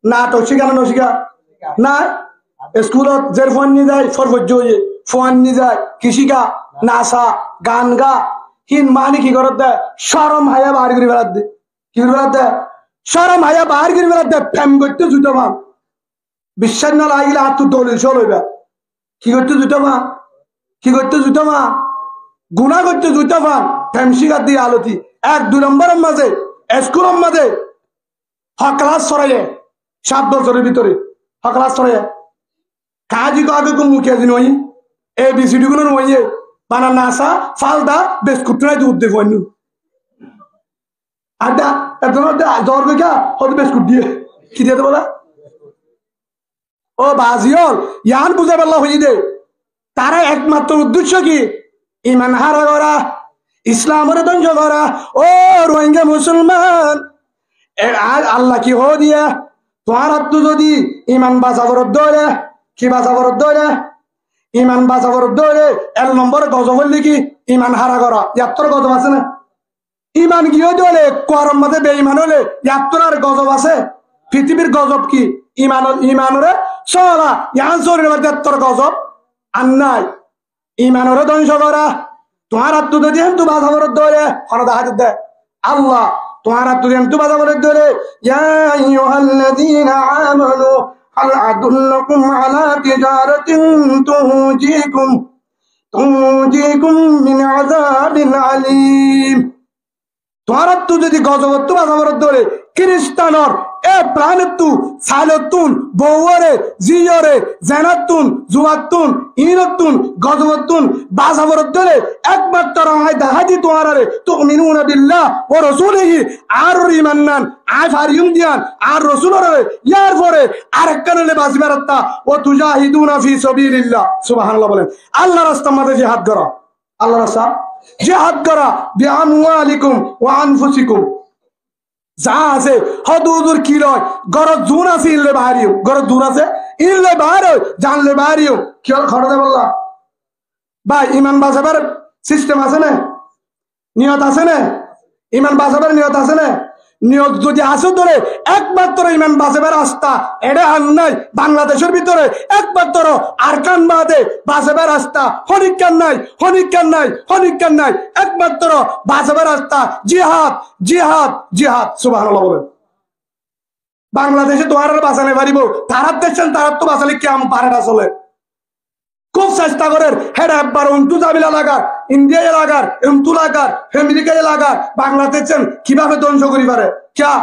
নাটক শিকার নশিকা না স্কুলত যে ফোন নিয়ে যায় সর্বোচ্চ হয়ে ফোন নিয়ে যায় কৃষিকা নাচা গান গা হিন মানে কি করত দেয় সরম হায়া বাহার করে বেড়াত দে কি করে বেড়াত দেয় সরম হায়া বাহার করে বেড়াত দেয় ফ্যাম করতে জুতো মা বিশ্বাস না লাগিলে আর তুই দলিল চল হইবা কি করতে জুতো মা গুণা করতে জুতো পান ফ্যাম শিকার দিয়ে আলতি 1-2 নম্বরের মাঝে স্কুলের মাঝে ক্লাস সরাইয়ে 7 বছরের ভিতরে ক্লাস সরাইয়ে কাজি আগে কোন মুখে দিন ওই ABCD গুলো নইয়ে বানা নাসা ফালদা বিস্কুট নাই দুধ দেব নু আডা এত জ্বর গা হয়তো বিস্কুট দিয়ে কি দিয়ে বলা ও বাজিয়ল ইয়ান বুঝে পারলা হয়ে দে তারা একমাত্র উদ্দেশ্য কি ইমান হারা করা ইসলামের ধ্বংস করা ও রোহিঙ্গা মুসলমান আল্লাহ কি হো দিয়া তোমার হাত যদি ইমান বাঁচাবার দৌড়ে কি বাঁচাবার দৌড়ে ইমান বাঁচাবার দৌড়ে 1 নম্বর গজব হইলে কি ইমান হারা করা ইয়াত্তর গজব আছে না ইমান গিয়ে দৌড়ে করম মাঝে বেঈমান হলে ইয়াত্তর আর গজব আছে পৃথিবীর গজব কি ইমানরে চলা ইয়ান শরীরের মধ্যে ইয়াত্তর গজব আর নাই ইমানরে ধ্বংস করা তোমার হাত যদি হেন তু বাঁচাবার দৌড়ে হন দেখা দে আল্লাহ তোমার হাত যদি হেন তু বাঁচাবার দৌড়ে ইয়া আইয়ুহাল্লাযীনা আমানু هل أدلكم على تجارة تنجيكم من عذاب أليم তোমার তো যদি গজবত তো বাজাবর ধরে খ্রিস্টানর এ প্রাণেতু সালতুন বউরে জিয়রে জানাতুন জুয়াতুন ইনতুন গজবতুন বাজাবর ধরে একমাত্র হয় দাহাদি তোমারে তুমিনুনা বিল্লাহ ওয়া রাসূলিহি আর ঈমানান আফারিয়ুম দিয়ান আর রাসূলরে ইয়ার পরে আরেকখানে বাজিবারতা ও তুজাহিদুনা ফি সাবিলিল্লাহ সুবহানাল্লাহ বলেন আল্লাহর রাস্তায় মাঝে জিহাদ করো আল্লাহর রাস্তা জিহাদ করা বিআমওয়ালিকুম ওয়া আনফুসিকুম যা আছে হদুদুর কি লয় গরজ জুন আছে ইল্লে বাহারিও গরজ দূর আছে ইল্লে বাহারিও জানলে বাহারিও কি হল খরচে বললা ভাই ইমান বাঁচাবার সিস্টেম আছে না নিয়ত আছে না ইমান বাঁচাবার নিয়ত আছে না নিয়ত যদি আসে ধরে একমাত্র ইমান বাঁচাবার রাস্তা এটা আর নাই বাংলাদেশের ভিতরে একমাত্র আরকান বাদে বাঁচাবার রাস্তা হনিকান নাই একমাত্র বাঁচাবার রাস্তা জিহাদ জিহাদ জিহাদ সুবহানাল্লাহ বলেন। বাংলাদেশে তোমার বাঁচানে পারিব, তারা দেখছেন তারা তো বাঁচালে কেমন পারেটা চলে। খুব চেষ্টা করেন হেড একবার উন্টু জামিল এলাকার, ইন্ডিয়া এলাকার, উন্টু এলাকার, আমেরিকা এলাকার বাংলাদেশের কিভাবে ধ্বংস করি পারে। ক্যা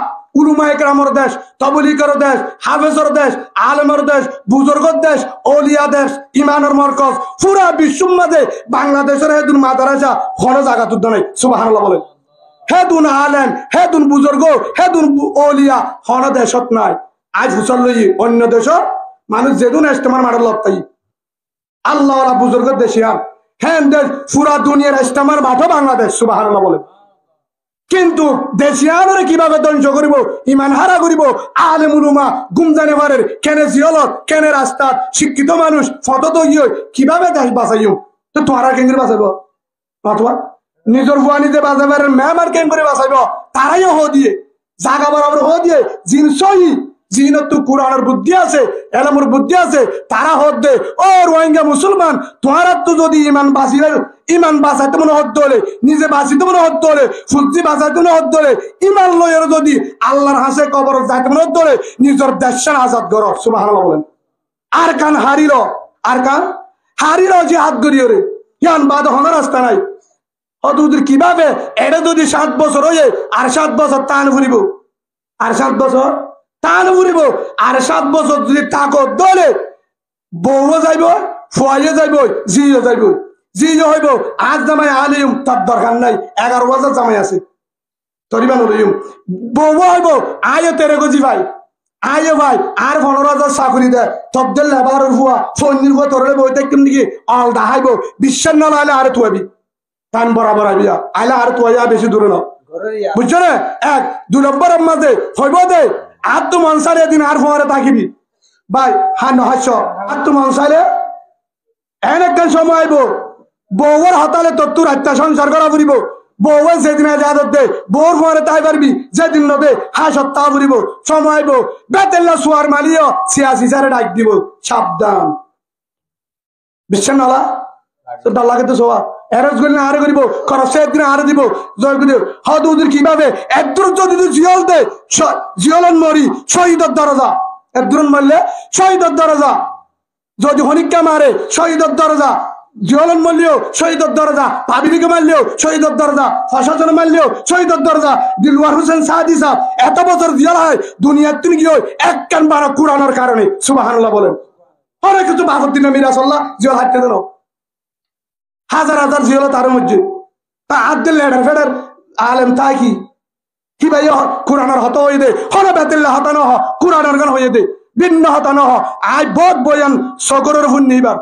উলুমা একরামর দেশ, তবলিগের দেশ, হাফেজর দেশ, আলেমর দেশ, বুজুর্গর দেশ, ওলিয়া দেশ, ইমানের মরকজ, পুরা বিশ্বর মাঝে বাংলাদেশের হেদুন মাদারাসা কোনো জায়গা তুলতে নাই। সুবহানাল্লাহ বলেন। হেদুন আলেম, হেদুন বুজুর্গ, হেদুন ওলিয়া হন দেশত নাই। আজ হুসল লই অন্য দেশর মানুষ যেদুন ইস্তেমার মারার লড়তাই আল্লাহ বুজুর্গ দেশিয়ান হ্যাঁ দেশ পুরা দুনিয়ার ইস্তেমার মাঠও বাংলাদেশ। সুবহানাল্লাহ বলেন। কিন্তু দেশিয়ানরে কিভাবে ধ্বংস করিব, ইমান হারা করিব, আলেম উলুমা গুমজানে পারের কেনে জিয়লত কেনে রাস্তার শিক্ষিত মানুষ ফত তো কিভাবে দেশ বাঁচাইও। তো তোরা কেন করে বাঁচাইব? অথবা নিজের ভুয়া নিজে বাঁচাবার মেহমান কেন করে বাঁচাইব? তারাইও হো দিয়ে জাগা বরাবর হো দিয়ে জিন সহি জিনত তো কোরআনের বুদ্ধি আছে, এলমের বুদ্ধি আছে, তারা হদ দে। ও রোহিঙ্গা মুসলমান, তোমার তো যদি ইমান বাঁচিলে ইমান বাঁচাইতে মনে হতে হলে, নিজে বাঁচিতে মনে হতে হলে, ফুজি বাঁচাইতে মনে হতে হলে, ইমান লয়ের যদি আল্লাহর হাসে কবর যাইতে মনে হতে হলে নিজের দেশান আজাদ কর। সুবহানাল্লাহ বলেন। আর কান হারিল, আর কান হারিল যে হাত গড়িয়ে রে ইয়ান বাদ হনার রাস্তা নাই। হদুদের কিভাবে এটা যদি 7 বছর হয়ে আর 7 বছর টান ফুরিব, আর 7 বছর টান ফুরিব, আর 7 বছর যদি তাকত দলে বউও যাইব, ফুয়াইও যাইব, জিও যাইব, জিও হইব। আজ জামাই আলিম তার দরকার নাই, 11 বছর জামাই আছে তরিবান হইম। বউ হইব আয়ো তেরে গজি ভাই, আয়ো ভাই আর 15,000 চাকরি দেয় তবদের লেবারের ফুয়া ফন্দির ফুয়া তোরে বই দেখতাম নাকি অলদা হাইব। বিশ্বাস না আইলে আরে তুয়াবি টান বরাবর আইবিয়া, আইলে আর তুয়া বেশি দূরে না। বুঝছো না? 1 2 নম্বরের মাঝে হইব দে আর তো মনসারে দিন আর ফোয়ারে থাকিবি ভাই হান হাস্য আর তো মনসারে এন একখান সময় আইব বউর হতালে তোর হত্যা সংসার করা ফুরিব। বউ যেদিন আজাদত দে বউর ফোয়ারে তাই পারবি, যেদিন নবে হা সত্তা ফুরিব। সময় আইব বেতেল্লা সোয়ার মালিও 86 সারে ডাক দিব। সাবধান। বিশ্বাস নালা তো ডাল্লাকে তো সোয়া এরজ করলে আরে করিব খরচ একদিন আরে দিব জয় করি হদুদের কিভাবে একদূর যদি জিয়ল দে জিয়লন মরি শহীদের দরজা, একদূর মারলে শহীদের দরজা, যদি হনিকা মারে শহীদের দরজা, জিয়লন মারলেও শহীদের দরজা, পাবিলিকে মারলেও শহীদের দরজা, প্রশাসন মারলেও শহীদের দরজা। দিলওয়ার হোসেন সাদি সাহেব এত বছর জিয়াল হয় দুনিয়ার তিনি গিয়ে এক কান 12 কুরানোর কারণে। সুবহানাল্লাহ বলেন। অনেক কিছু বাহাদুদ্দিন মিরাসাল্লাহ জিয়াল হাঁটতে দেন, হাজার হাজার জিয়াল তার মধ্যে তা আব্দুল লেডার ফেডার আলেম তাই কি ভাই কুরানোর হত হয়ে দে হন বেতেল্লা হতানো হ কুরানোর গান হয়ে দে ভিন্ন হতানো হ আই বোধ বয়ান সগরের ভুন নিবার।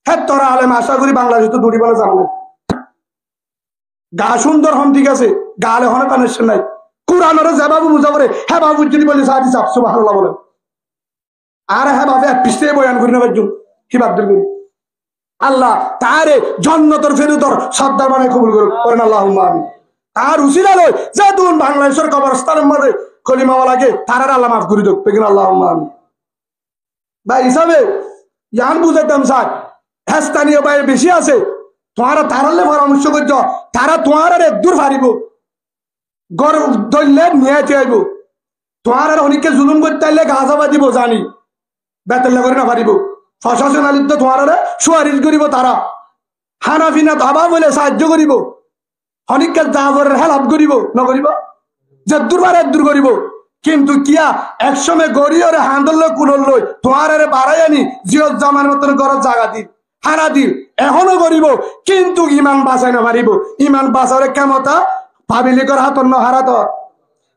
হ্যাঁ তোরা আলেম আশা করি বাংলাদেশ তো দুটি বলে জানো গা সুন্দর হন ঠিক আছে, গালে হনে কানেকশন নাই। কুরানোর যে বাবু বুঝা করে হ্যাঁ বাবু যদি বলে সাহায্য চাপ। সুবহানাল্লাহ বলেন। আর হ্যাঁ বাবু পিছিয়ে বয়ান করি না বাজুম কি বাদ্দুল করি। আল্লাহ তারে জন্নতর ফেরুতর সর্দার মানে কবুল করেন আল্লাহুম্মা আমিন। আর উসিলা লয় যে তুন বাংলাদেশের কবরস্থানের মধ্যে কলিমাওয়ালাকে তারার আল্লাহ মাফ করে দেখ পেকিন আল্লাহুম্মা আমিন। ভাই হিসাবে ইয়ান বুঝাইতাম স্যার স্থানীয় বাইরে বেশি আছে তোমারা তারালে পরামর্শ করছ তারা তোমার আর দূর ফারিব গড় ধরলে নিয়ে চাইব তোমার আর অনেককে জুলুম করতে আইলে গাছাবা দিব জানি বেতন করে না পারিব। প্রশাসন আলিত তোমার সুয়ারিশ করিব, তারা হানাফিনা দাবা বলে সাহায্য করিব, অনেককে জাবরের হেল্প করিব নকরিব যে দূর বার দূর করিব। কিন্তু কিয়া একসময় গড়িয়রে হান্দল কুলল লই তোমার বাড়াই আনি জিও জামার মতন ঘরের জায়গা দিল হারা দিল এখনো করিব, কিন্তু ইমান বাঁচাই না পারিব। ইমান বাঁচারে কেমতা পাবিলিকর হাতর ন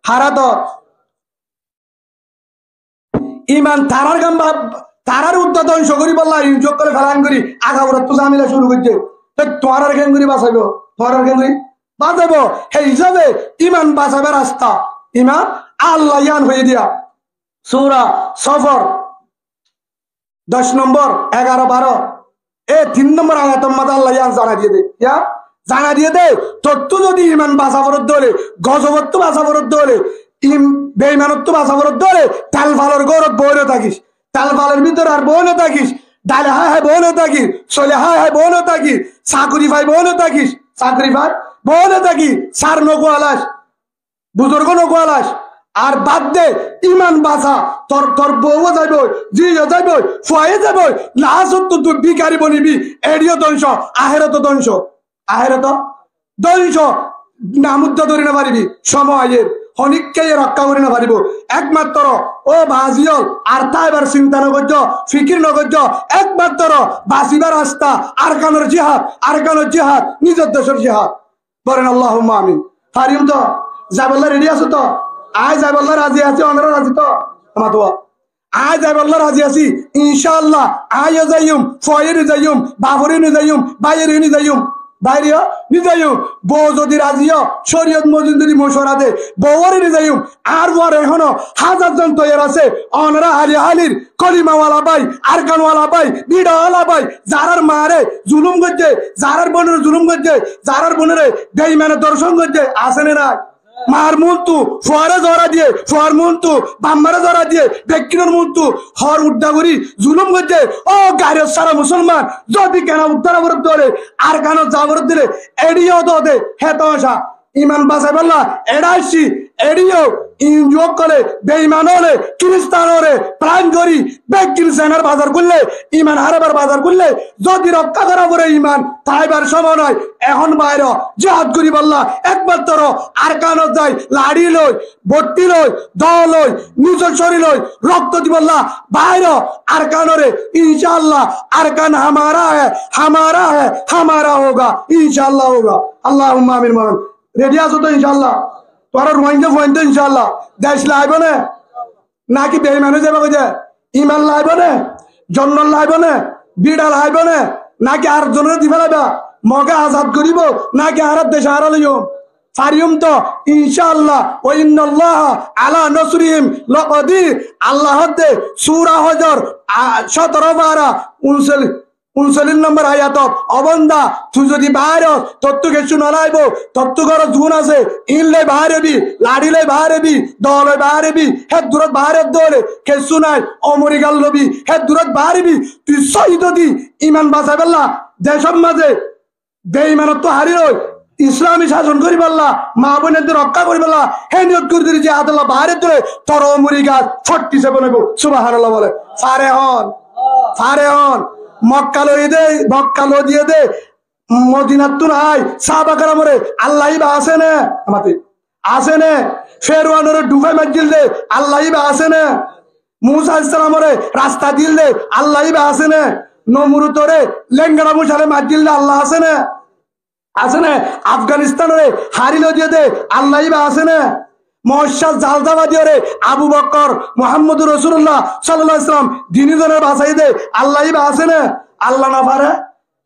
হারাত ইমান তারার গান তারার উদ্যত ধ্বংস করি বললা ইনযোগ করে ফেলান করি আগাবর তো জামিলা শুরু করছে তোমার কেন করি বাঁচাইব, তোমার কেন করি বাঁচাইব। সেই হিসাবে ইমান বাঁচাবে রাস্তা ইমান আল্লাহ ইয়ান হয়ে দিয়া সূরা সফর 10 নম্বর 11 12 এ 3 নম্বর আয়াতের মধ্যে আল্লাহ ইয়ান জানা দিয়ে দে জানা দিয়ে দে তোর তো যদি ইমান বাঁচাবর দলে গজবত তো বাঁচাবর দলে বেইমানত্ব বাঁচাবর দলে তাল ফালের গৌরব বইরে থাকিস, তাল ফালের ভিতরে আর বইনে থাকিস, ডালে হায় হায় বইনে থাকিস, চলে হায় হায় বইনে থাকিস, চাকরি ভাই বইনে থাকিস, চাকরি ভাই বইনে থাকি সার নকু আলাস বুজুর্গ নকু আলাস আর বাদ দে ইমান বাঁচা তোর তোর বউও যাইব জিও যাইব ফুয়াইও যাইব লাস্ট তুই ভিখারি বনিবি এডিও ধ্বংস আহেরত ধ্বংস আহেরত ধ্বংস নামুদ্দ ধরে না পারিবি সময়ের অনেককে রক্ষা করে না পারিব একমাত্র ও বাজিয়ল আর তাইবার চিন্তা নগর্য ফিকির নগর্য একমাত্র বাঁচিবার রাস্তা আরকানের জিহাদ নিজের দেশের জিহাদ বলেন আল্লাহুম্মা আমিন। পারিম তো যাইবল্লা রেডি আছো তো আয় যাইবল্লা রাজি আছি অনরা রাজি তো আমার তো আয় যাইবল্লা রাজি আছি ইনশাআল্লাহ আয় যাইম ফয়ের যাইম বাবরে নি যাইম বাইরে নি যাইম বাইরে নিজাইম বউ যদি রাজিও শরীয়ত মজিদ যদি মশওয়ারা দে বউরে নিজাইম আর ওর এখনো হাজারজন তৈরি আছে অনরা আলী আলীর কলিমাওয়ালা ভাই আরকানওয়ালা ভাই বিড়াওয়ালা ভাই যারার মারে জুলুম করছে যারার বোনের জুলুম করছে যারার বোনের বেঈমানের দর্শন করছে আসেনে না মার মুন্তু ফোয়ারে জরা দিয়ে ফোয়ার মুন্তু বাম্মারে জরা দিয়ে বেকিনের মুন্তু হর উড্ডা করি জুলুম করছে ও গাড়ির সারা মুসলমান যদি কেন উত্তরা বরফ ধরে আর কেন যা বরফ দিলে এড়িয়েও তো দে হ্যাঁ তোমাশা ইমান বাসাই বললা এড়াইছি এড়িয়েও ইনজোগ করে বেঈমান হলে খ্রিস্টান হলে প্রাণ করি বেকিন সেনার বাজার করলে ইমান হারাবার বাজার করলে যদি রক্ষা করা পরে ইমান তাইবার সময় নয় এখন বাইরে জিহাদ করি বললা একমাত্র আর কানত যাই লাড়ি লই বট্টি লই দল লই নিজের শরীর লই রক্ত দি বললা বাইরে আর কানরে ইনশাআল্লাহ আর কান হামারা হ্যায় হামারা হোগা ইনশাআল্লাহ হোগা আল্লাহুম্মা আমিন মাওলানা রেডি আছো তো ইনশাআল্লাহ তোরা রোহিঙ্গা ফোন ইনশাআল্লাহ দেশ লাইব না নাকি বেঈমান যাবে কই যে ইমান লাইব না জন্ন লাইব না বিড়া লাইব না নাকি আর জনের দি ফেলাবা মগে আজাদ করিব নাকি আর দেশ আর লইও ফারিয়ম তো ইনশাআল্লাহ ওয়া ইন্নাল্লাহ আলা নাসরিহিম লাকাদির আল্লাহ দে সূরা হজর 17 12 39 নম্বর আয়াত অবন্দা তুই যদি বাইরে তত্ত্ব কিছু নলাইব তত্ত্ব কর জুন আছে ইনলে বাইরেবি লাড়িলে বাইরেবি দলে বাইরেবি হে দূরত বাইরে দলে কিছু নাই অমরি গাল লবি হে দূরত বাইরেবি তুই শহীদ দি ইমান বাঁচাই পারলা দেশের মাঝে বেঈমানত তো হারি রই ইসলামী শাসন করি পারলা মা বোনেদের রক্ষা করি পারলা হে নিয়ত করে দিলি যে আদাল্লাহ বাইরে দলে তোর অমরি গাছ 47 নেব সুবহানাল্লাহ বলে ফারে হন মক্কা লই দে মক্কা লো দিয়ে দে মদিনাত তুন আই সাহাবা کرامরে আল্লাহই বা আছে না আমাতে আছে না ফেরওয়ানের ডুবাই মারজিল দে আল্লাহই বা আছে না মুসা আলাইহিস সালামরে রাস্তা দিল দে আল্লাহই বা আছে না নমরুতরে লেঙ্গড়া মুশালে মারজিল দে আল্লাহ আছে না আফগানিস্তানরে হারিলো দিয়ে দে আল্লাহই বা আছে না মহশাদ জালদাবাদী রে আবু বকর মুহাম্মদুর রাসূলুল্লাহ সাল্লাল্লাহু আলাইহি ওয়াসাল্লাম দিনী জনের বাঁচাই দে আল্লাহই বা আছে না আল্লাহ না পারে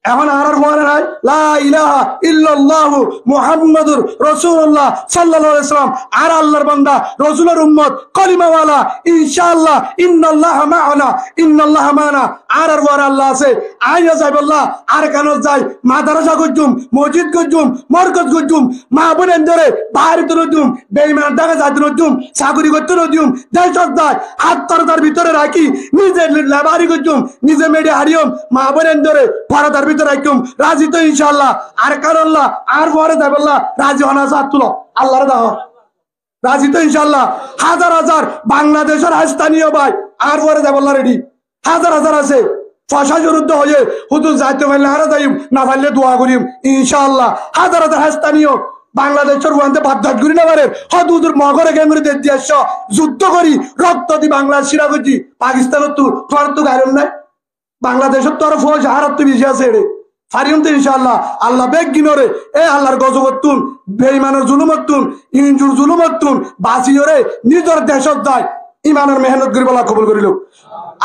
এখন আর কোয়ারে নাই লা ইলাহা ইল্লাল্লাহু মুহাম্মাদুর রাসূলুল্লাহ সাল্লাল্লাহু আলাইহি ওয়াসাল্লাম আর আল্লাহর বান্দা রাসূলের উম্মত কলিমাওয়ালা ইনশাআল্লাহ ইন্নাল্লাহা মা'ানা আর ওয়ার আল্লাহ আছে আইয়া যাইবল্লাহ আর কেন যাই মাদ্রাসা গজুম মসজিদ গজুম মরকজ গজুম মা বোনের ধরে বাইরে তুলুম বেঈমান টাকা যাতুম চাকরি করতে রজুম দেশত যায় হাত তরদার ভিতরে রাখি নিজে লেবারি গজুম নিজে মেডি হারিয়ম মা বোনের ধরে পরদার ভিতরে রাখুম রাজি তো ইনশাআল্লাহ আর কারল্লাহ আর পরে যাইবল্লাহ রাজি হনা সাত তুলো আল্লাহর দাও রাজি তো ইনশাআল্লাহ হাজার হাজার বাংলাদেশের স্থানীয় ভাই আর পরে যাইবল্লাহ রেডি হাজার হাজার আছে ফসা জরুদ্দ হয়ে হুদুর যাইতে পারলে আর যাইম না পারলে দোয়া করিম ইনশাআল্লাহ হাজার হাজার স্থানীয় বাংলাদেশের ওয়ানতে বাধ্য করি না পারে হদুদুর মগরে গেমরে দেশ যুদ্ধ করি রক্ত দি বাংলাদেশ শিরা করছি পাকিস্তানের তোর তো গায়ম নাই বাংলাদেশের তোর ফৌজ হারাত তো বেশি আছে রে ফারিয়ম তো ইনশাআল্লাহ আল্লাহ বেগ গিনরে এ আল্লাহর গজবতুন বেঈমানের জুলুমতুন ইনজুর জুলুমতুন বাসিয়রে নিজের দেশত যায় ইমানের মেহনত করি বলা কবুল করিল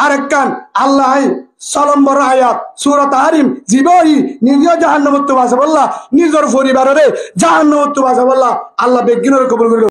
আরেক কান আল্লাহ 6 নম্বর আয়াত সূরা তাহরিম জীবই নিজে জাহান্নামত বাসা বললা নিজের পরিবারে জাহান্নামত বাসা বললা আল্লাহ বেগ গিনরে কবুল করিল।